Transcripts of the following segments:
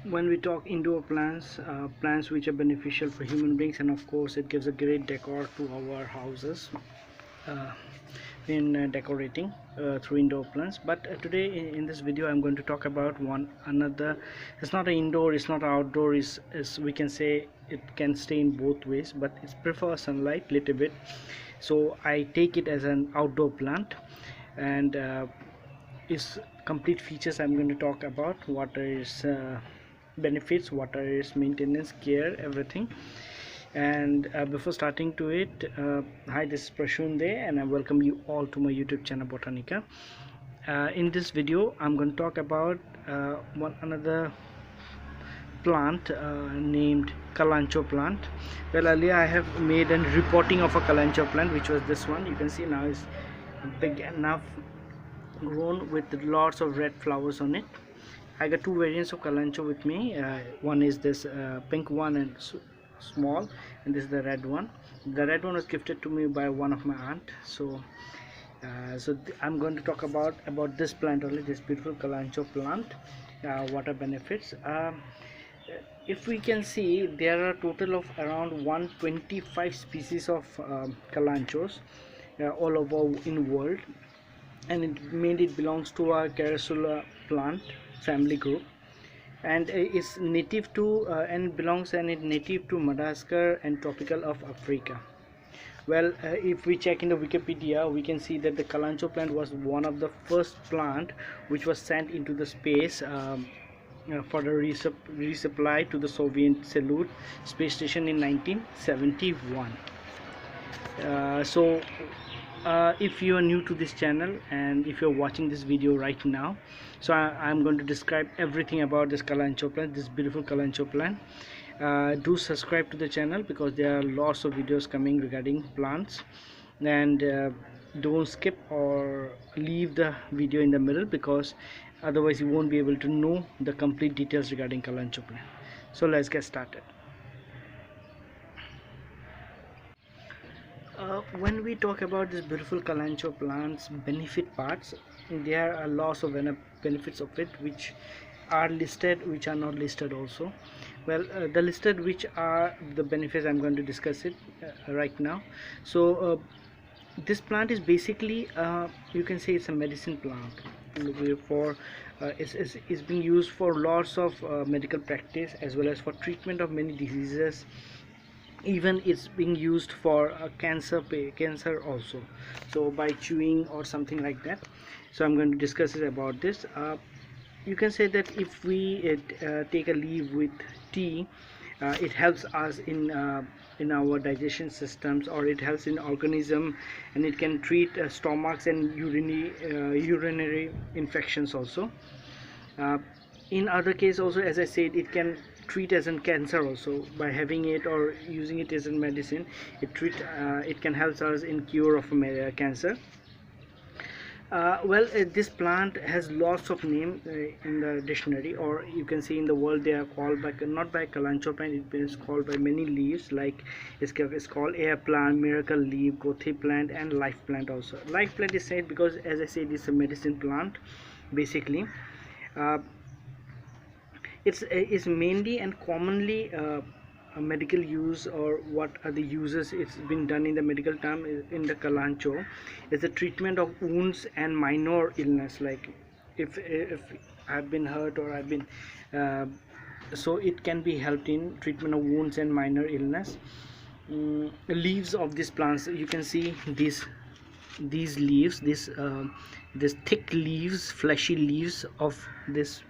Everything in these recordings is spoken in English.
When we talk indoor plants, plants which are beneficial for human beings, and of course it gives a great decor to our houses uh, in decorating through indoor plants. But today in this video I'm going to talk about one another. It's not an indoor, it's not outdoor, is we can say it can stay in both ways, but it prefers sunlight little bit, so I take it as an outdoor plant. And its complete features I'm going to talk about, what are its benefits, what are its maintenance, care, everything. And before starting to it, hi, this is Proshun Dey and I welcome you all to my YouTube channel Botanica. In this video I'm going to talk about one another plant named Kalanchoe plant. Well, earlier I have made a reporting of a Kalanchoe plant, which was this one. You can see now is big enough, grown with lots of red flowers on it. I got two variants of Kalanchoe with me. One is this pink one and small, and this is the red one. The red one was gifted to me by one of my aunt. So I'm going to talk about this plant only, this beautiful Kalanchoe plant. What are benefits? If we can see, there are a total of around 125 species of Kalanchoes all over in world, and it mainly belongs to a Carosula plant family group, and it's native to native to Madagascar and tropical of Africa. Well, if we check in the Wikipedia, we can see that the Kalanchoe plant was one of the first plant which was sent into the space for the resupply to the Soviet Salyut space station in 1971. If you are new to this channel and if you're watching this video right now, so I'm going to describe everything about this Kalanchoe plant, this beautiful Kalanchoe plant. Do subscribe to the channel because there are lots of videos coming regarding plants, and don't skip or leave the video in the middle, because otherwise you won't be able to know the complete details regarding Kalanchoe plant. So let's get started. When we talk about this beautiful Kalanchoe plant's benefit parts, there are lots of benefits of it which are listed, which are not listed also. Well, the listed which are the benefits, I'm going to discuss it right now. So this plant is basically you can say it's a medicine plant. For it's being used for lots of medical practice as well as for treatment of many diseases. Even it's being used for cancer also, so by chewing or something like that. So I'm going to discuss it about this. You can say that if we take a leaf with tea, it helps us in our digestion systems, or it helps in organism, and it can treat stomachs and urinary infections also. In other case also, as I said, it can treat as in cancer also. By having it or using it as a medicine, it can help us in cure of cancer. This plant has lots of names in the dictionary, or you can see in the world they are called by, not by Kalanchoe plant, it is called by many leaves, like it's called air plant, miracle leaf, Gothe plant, and life plant also. Life plant is said because, as I said, it's a medicine plant basically. It's mainly and commonly a medical use, or what are the uses it's been done in the medical term in the Kalanchoe is the treatment of wounds and minor illness. Like if I've been hurt or I've been so it can be helped in treatment of wounds and minor illness. Leaves of these plants, you can see these leaves, this thick leaves, fleshy leaves of this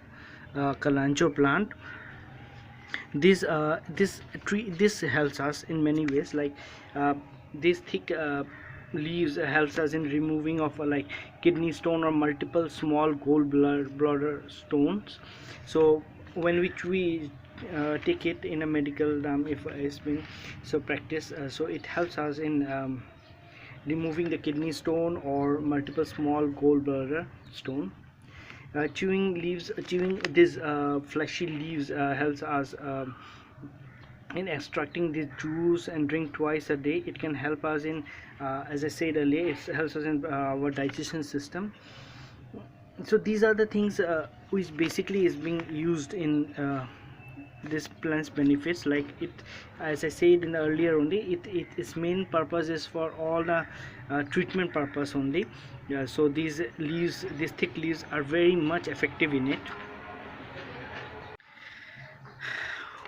Kalanchoe plant. This helps us in many ways, like these thick leaves helps us in removing of like kidney stone or multiple small gallbladder stones. So when we take it in a medical term, if it's been so practice, so it helps us in removing the kidney stone or multiple small gallbladder stone. Chewing these fleshy leaves helps us in extracting the juice and drink twice a day. It can help us in as I said earlier, it helps us in our digestion system. So these are the things which basically is being used in this plant's benefits. Like it, as I said in the earlier only, its main purpose is for all the treatment purpose only. So these leaves, these thick leaves are very much effective in it.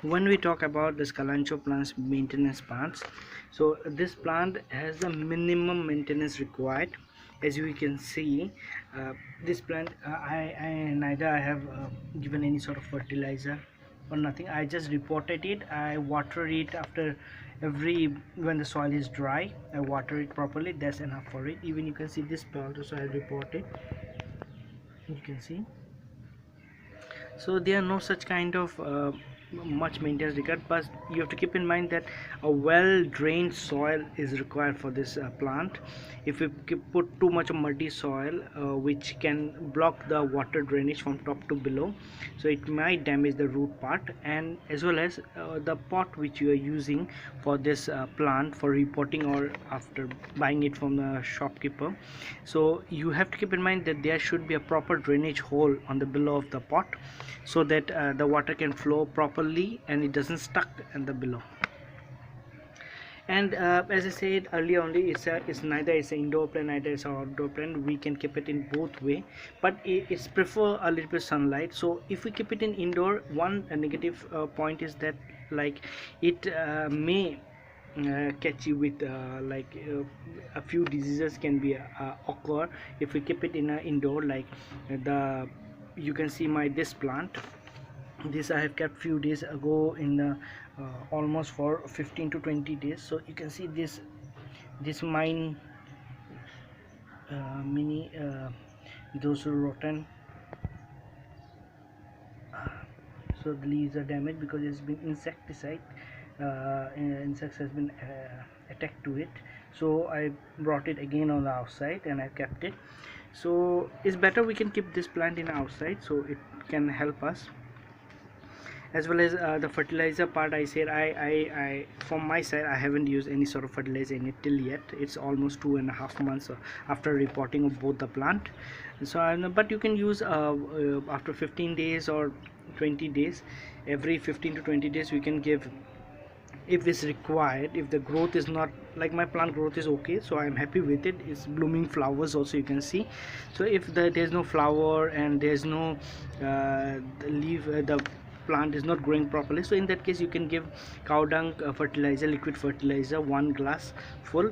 When we talk about this Kalanchoe plant's maintenance plants, so this plant has the minimum maintenance required. As you can see, this plant, I have given any sort of fertilizer or nothing. I just repotted it. I water it after every, when the soil is dry, I water it properly. That's enough for it. Even you can see this plant also I repotted, you can see. So there are no such kind of much maintenance required, but you have to keep in mind that a well drained soil is required for this plant. If you put too much of muddy soil, which can block the water drainage from top to below, so it might damage the root part, and as well as the pot which you are using for this plant for repotting or after buying it from the shopkeeper. So you have to keep in mind that there should be a proper drainage hole on the below of the pot, so that the water can flow properly and it doesn't stuck in the below. And as I said earlier only, it's neither it's an indoor plant, neither it's an outdoor plant. We can keep it in both way, but it's prefer a little bit sunlight. So if we keep it in indoor, one negative point is that, like, it may catch you with a few diseases can be occur if we keep it in a indoor. Like the, you can see this plant, this I have kept few days ago in the almost for 15 to 20 days. So you can see this mine mini those are rotten. So the leaves are damaged because it's been insecticide, insects has been attacked to it. So I brought it again on the outside and I kept it. So it's better we can keep this plant in outside, so it can help us. As well as the fertilizer part, I said I from my side I haven't used any sort of fertilizer in it till yet. It's almost 2.5 months after repotting of both the plant. So but you can use after 15 days or 20 days, every 15 to 20 days we can give, if it's required. If the growth is not, like my plant growth is okay, so I'm happy with it. It's blooming flowers also, you can see. So if there's no flower and there's no the plant is not growing properly, so in that case you can give cow dung fertilizer, liquid fertilizer, 1 glass full,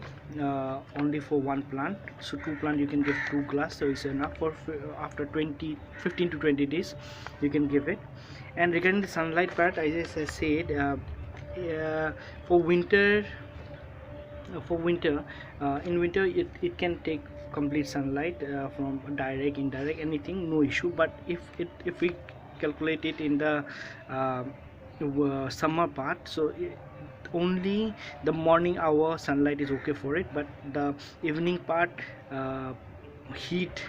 only for one plant. So 2 plant you can give 2 glass, so it's enough for after 15 to 20 days you can give it. And regarding the sunlight part, as I said, for winter, in winter it can take complete sunlight from direct, indirect, anything, no issue. But if we calculate it in the summer part, so only the morning hour sunlight is okay for it, but the evening part heat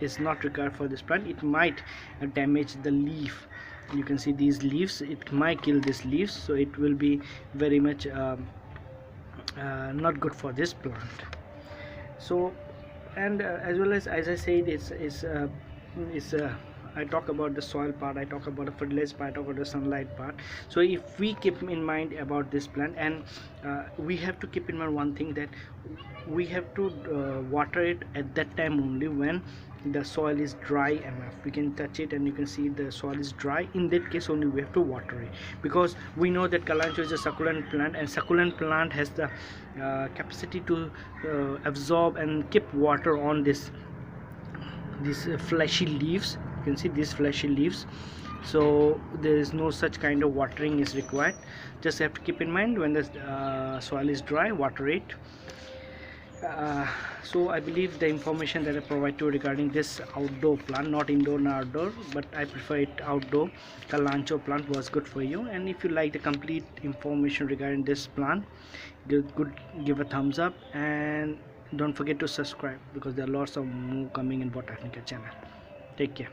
is not required for this plant. It might damage the leaf. You can see these leaves, it might kill these leaves, so it will be very much not good for this plant. So, and as well as I said, I talk about the soil part, I talk about the fertilizer part, I talk about the sunlight part. So if we keep in mind about this plant, and we have to keep in mind one thing, that we have to water it at that time only when the soil is dry enough. We can touch it and you can see the soil is dry. In that case only we have to water it, because we know that Kalanchoe is a succulent plant, and succulent plant has the capacity to absorb and keep water on these fleshy leaves. You can see these fleshy leaves, so there is no such kind of watering is required. Just have to keep in mind, when the soil is dry, water it. So I believe the information that I provide you regarding this outdoor plant, not indoor nor outdoor, but I prefer it outdoor, Kalanchoe plant, was good for you. And if you like the complete information regarding this plant, give a thumbs up, and don't forget to subscribe, because there are lots of more coming in Botanica channel. Take care.